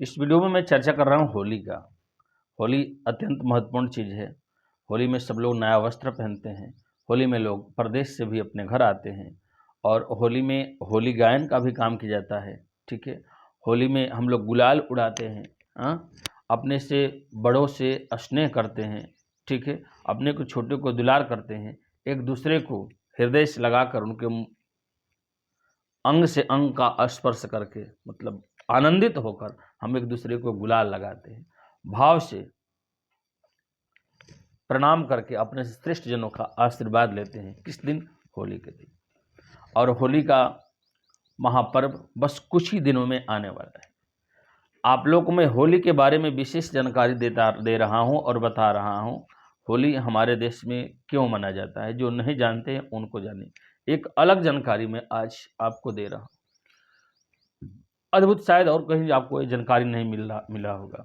इस वीडियो में मैं चर्चा कर रहा हूँ होली का। होली अत्यंत महत्वपूर्ण चीज़ है। होली में सब लोग नया वस्त्र पहनते हैं। होली में लोग परदेश से भी अपने घर आते हैं और होली में होली गायन का भी काम किया जाता है। ठीक है। होली में हम लोग गुलाल उड़ाते हैं। हाँ, अपने से बड़ों से स्नेह करते हैं। ठीक है। अपने को छोटे को दुलार करते हैं। एक दूसरे को हृदय से लगाकर उनके अंग से अंग का स्पर्श करके, मतलब आनंदित होकर हम एक दूसरे को गुलाल लगाते हैं। भाव से प्रणाम करके अपने श्रेष्ठ जनों का आशीर्वाद लेते हैं। किस दिन? होली के दिन। और होली का महापर्व बस कुछ ही दिनों में आने वाला है। आप लोगों को मैं होली के बारे में विशेष जानकारी दे रहा हूं और बता रहा हूं। होली हमारे देश में क्यों मनाया जाता है, जो नहीं जानते हैं उनको जाने। एक अलग जानकारी मैं आज आपको दे रहा हूं। अद्भुत, शायद और कहीं आपको ये जानकारी नहीं मिला होगा।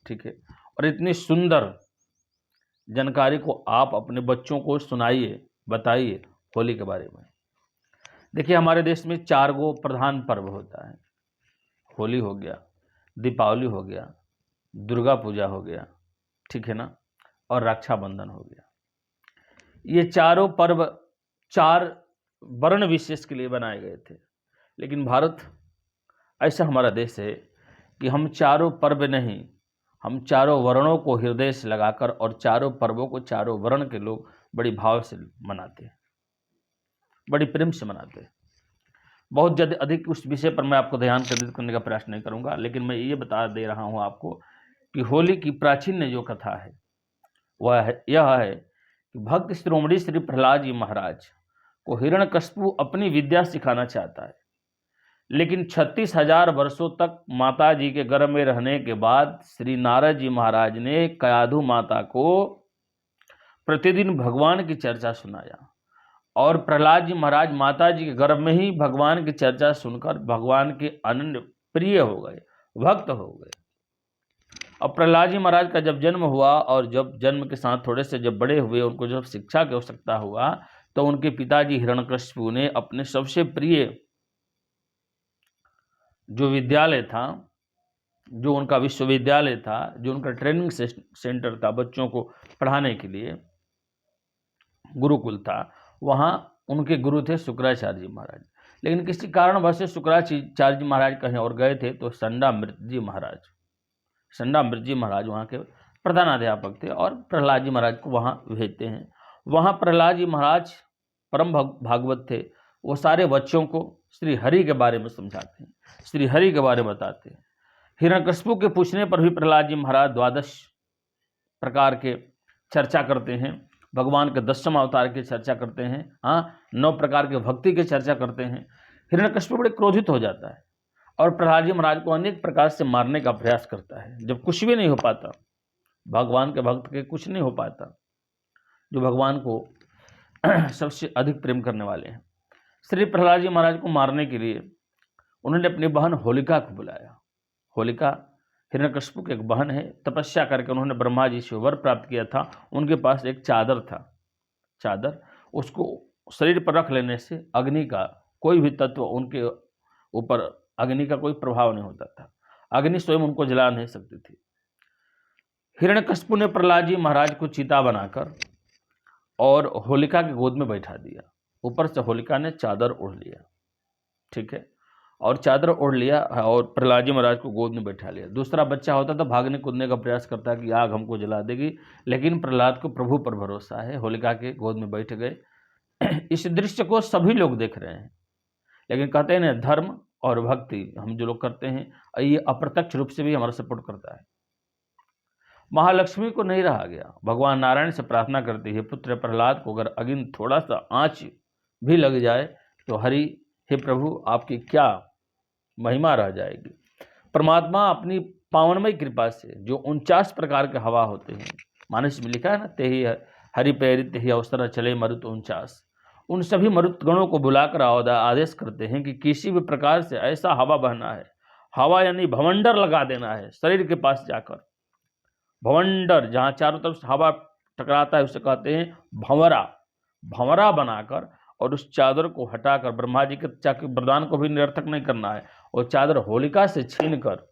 ठीक है। और इतनी सुंदर जानकारी को आप अपने बच्चों को सुनाइए, बताइए होली के बारे में। देखिए, हमारे देश में 4 गो प्रधान पर्व होता है। होली हो गया, दीपावली हो गया, दुर्गा पूजा हो गया, ठीक है ना, और रक्षाबंधन हो गया। ये चारों पर्व 4 वर्ण विशेष के लिए बनाए गए थे। लेकिन भारत ऐसा हमारा देश है कि हम चारों पर्व नहीं, हम चारों वर्णों को हृदय से लगाकर और चारों पर्वों को चारों वर्ण के लोग बड़ी भाव से मनाते हैं, बड़ी प्रेम से मनाते हैं। बहुत ज़्यादा अधिक उस विषय पर मैं आपको ध्यान केंद्रित करने का प्रयास नहीं करूंगा, लेकिन मैं ये बता दे रहा हूं आपको कि होली की प्राचीन जो कथा है वह यह है कि भक्त शिरोमणि श्री प्रहलाद जी महाराज को हिरण्यकशिपु अपनी विद्या सिखाना चाहता है। लेकिन 36,000 वर्षों तक माता जी के गर्भ में रहने के बाद श्री नारद जी महाराज ने कयाधु माता को प्रतिदिन भगवान की चर्चा सुनाया और प्रहलाद जी महाराज माता जी के गर्भ में ही भगवान की चर्चा सुनकर भगवान के अनन्य प्रिय हो गए, भक्त हो गए। अब प्रहलाद जी महाराज का जब जन्म हुआ और जब जन्म के साथ थोड़े से जब बड़े हुए, उनको जब शिक्षा की आवश्यकता हुआ, तो उनके पिताजी हिरण्यकशिपु ने अपने सबसे प्रिय जो विद्यालय था, जो उनका विश्वविद्यालय था, जो उनका ट्रेनिंग सेंटर था बच्चों को पढ़ाने के लिए, गुरुकुल था, वहाँ उनके गुरु थे शुक्राचार्य जी महाराज। लेकिन किसी कारणवश से शुक्राचार्य जी महाराज कहीं और गए थे, तो संडामृत जी महाराज वहाँ के प्रधानाध्यापक थे और प्रहलाद जी महाराज को वहाँ भेजते हैं। वहाँ प्रहलाद जी महाराज परम भागवत थे। वो सारे बच्चों को श्री हरि के बारे में समझाते हैं, श्री हरि के बारे में बताते हैं। हिरण्यकशिपु के पूछने पर भी प्रहलाद जी महाराज 12 प्रकार के चर्चा करते हैं, भगवान के 10वें अवतार की चर्चा करते हैं। हाँ, 9 प्रकार के भक्ति की चर्चा करते हैं। हिरण्यकशिपु बड़े क्रोधित हो जाता है और प्रहलाद जी महाराज को अनेक प्रकार से मारने का प्रयास करता है। जब कुछ भी नहीं हो पाता, भगवान के भक्त के कुछ नहीं हो पाता, जो भगवान को सबसे अधिक प्रेम करने वाले हैं, श्री प्रहलाद जी महाराज को मारने के लिए उन्होंने अपनी बहन होलिका को बुलाया। होलिका हिरण्यकशिपु की एक बहन है। तपस्या करके उन्होंने ब्रह्मा जी से वर प्राप्त किया था। उनके पास एक चादर था, चादर, उसको शरीर पर रख लेने से अग्नि का कोई भी तत्व, उनके ऊपर अग्नि का कोई प्रभाव नहीं होता था। अग्नि स्वयं उनको जला नहीं सकती थी। हिरण्यकशिपु ने प्रहलाद जी महाराज को चिता बनाकर और होलिका की गोद में बैठा दिया। ऊपर से होलिका ने चादर ओढ़ लिया, ठीक है, और चादर ओढ़ लिया और प्रहलाद जी महाराज को गोद में बैठा लिया। दूसरा बच्चा होता तो भागने कूदने का प्रयास करता कि आग हमको जला देगी, लेकिन प्रहलाद को प्रभु पर भरोसा है, होलिका के गोद में बैठ गए। इस दृश्य को सभी लोग देख रहे हैं, लेकिन कहते हैं ना, धर्म और भक्ति हम जो लोग करते हैं, ये अप्रत्यक्ष रूप से भी हमारा सपोर्ट करता है। महालक्ष्मी को नहीं रहा गया। भगवान नारायण से प्रार्थना करती है, पुत्र प्रहलाद को अगर अग्नि थोड़ा सा आँच भी लग जाए तो हरि, हे प्रभु, आपकी क्या महिमा रह जाएगी। परमात्मा अपनी पावनमय कृपा से जो 49 प्रकार के हवा होते हैं, मानस में लिखा है ना, तेहि हरि प्रेरित ही अवसर चले मरुत 49, उन सभी मरुतगणों को बुलाकर आदेश करते हैं कि किसी भी प्रकार से ऐसा हवा बहना है। हवा यानी भवंडर लगा देना है शरीर के पास जाकर। भवंडर, जहाँ चारों तरफ से हवा टकराता है, उसे कहते हैं भंवरा। भंवरा बनाकर और उस चादर को हटाकर, ब्रह्मा जी के वरदान को भी निरर्थक नहीं करना है, और चादर होलिका से छीनकर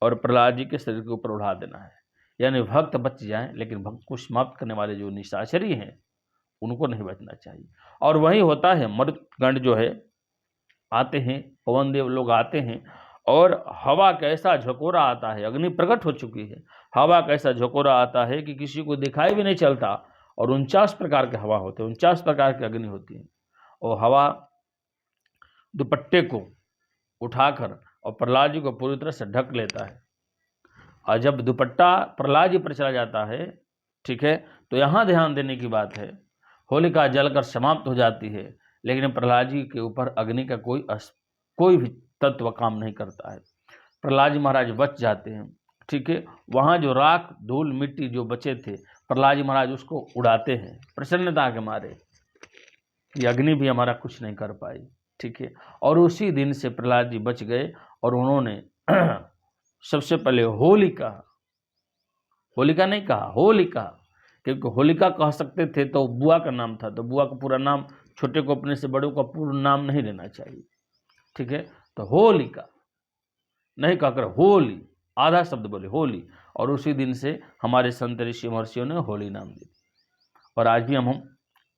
और प्रहलाद जी के शरीर के ऊपर उड़ा देना है, यानी भक्त बच जाएं, लेकिन भक्त को समाप्त करने वाले जो निशाचरी हैं उनको नहीं बचना चाहिए। और वही होता है, मरुतगण जो है आते हैं, पवन देव लोग आते हैं, और हवा कैसा झकोरा आता है, अग्नि प्रकट हो चुकी है, हवा कैसा झकोरा आता है कि किसी को दिखाई भी नहीं चलता, और 49 प्रकार के हवा होते हैं, 49 प्रकार की अग्नि होती है, और हवा दुपट्टे को उठाकर और प्रहलाद जी को पूरी तरह से ढक लेता है। और जब दुपट्टा प्रहलाद जी पर चला जाता है, ठीक है, तो यहाँ ध्यान देने की बात है, होलिका जलकर समाप्त हो जाती है, लेकिन प्रहलाद जी के ऊपर अग्नि का कोई भी तत्व काम नहीं करता है। प्रहलाद जी महाराज बच जाते हैं, ठीक है। वहाँ जो राख धूल मिट्टी जो बचे थे, प्रहलाद जी महाराज उसको उड़ाते हैं प्रसन्नता के मारे कि अग्नि भी हमारा कुछ नहीं कर पाई, ठीक है। और उसी दिन से प्रहलाद जी बच गए, और उन्होंने सबसे पहले होलिका नहीं कहा, होलिका, क्योंकि होलिका कह सकते थे तो बुआ का नाम था, तो बुआ का पूरा नाम, छोटे को अपने से बड़ों का पूर्ण नाम नहीं लेना चाहिए, ठीक है। तो होलिका नहीं कहकर होली, आधा शब्द बोले होली, और उसी दिन से हमारे संत ऋषि महर्षियों ने होली नाम दी। और आज भी हम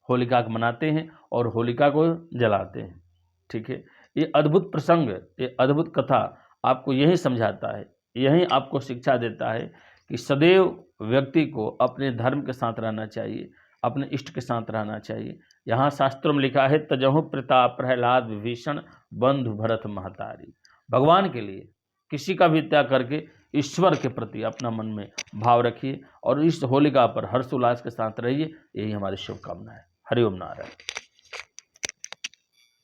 होलिका को मनाते हैं और होलिका को जलाते हैं, ठीक है। ये अद्भुत प्रसंग, ये अद्भुत कथा आपको यही समझाता है, यही आपको शिक्षा देता है कि सदैव व्यक्ति को अपने धर्म के साथ रहना चाहिए, अपने इष्ट के साथ रहना चाहिए। यहाँ शास्त्रों में लिखा है, तजहु प्रताप प्रहलाद विभीषण बंधु भरत महतारी। भगवान के लिए किसी का भी त्याग करके ईश्वर के प्रति अपना मन में भाव रखिए, और इस होलिका पर हर्षोल्लास के साथ रहिए, यही हमारी शुभकामना है। हरि ओम नारायण।